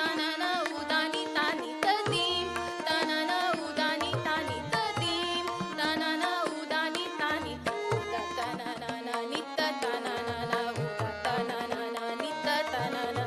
तानाना उदानी तानी तदीम तानाना उदानी तानी तदीम तानाना उदानी तानी उदा तानाना नित्त तानाना उदा तानाना नित्त तानाना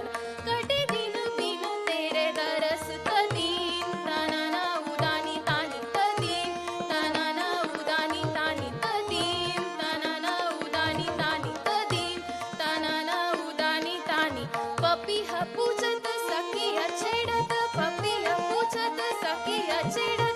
कटे दिन बिन तेरे दरस तदीम तानाना उदानी तानी तदीम तानाना उदानी तानी तदीम तानाना उदानी तानी तदीम तानाना उदानी तानी पपी पूछत सखिया छेड़त पपी पूछत सखिया छेड़त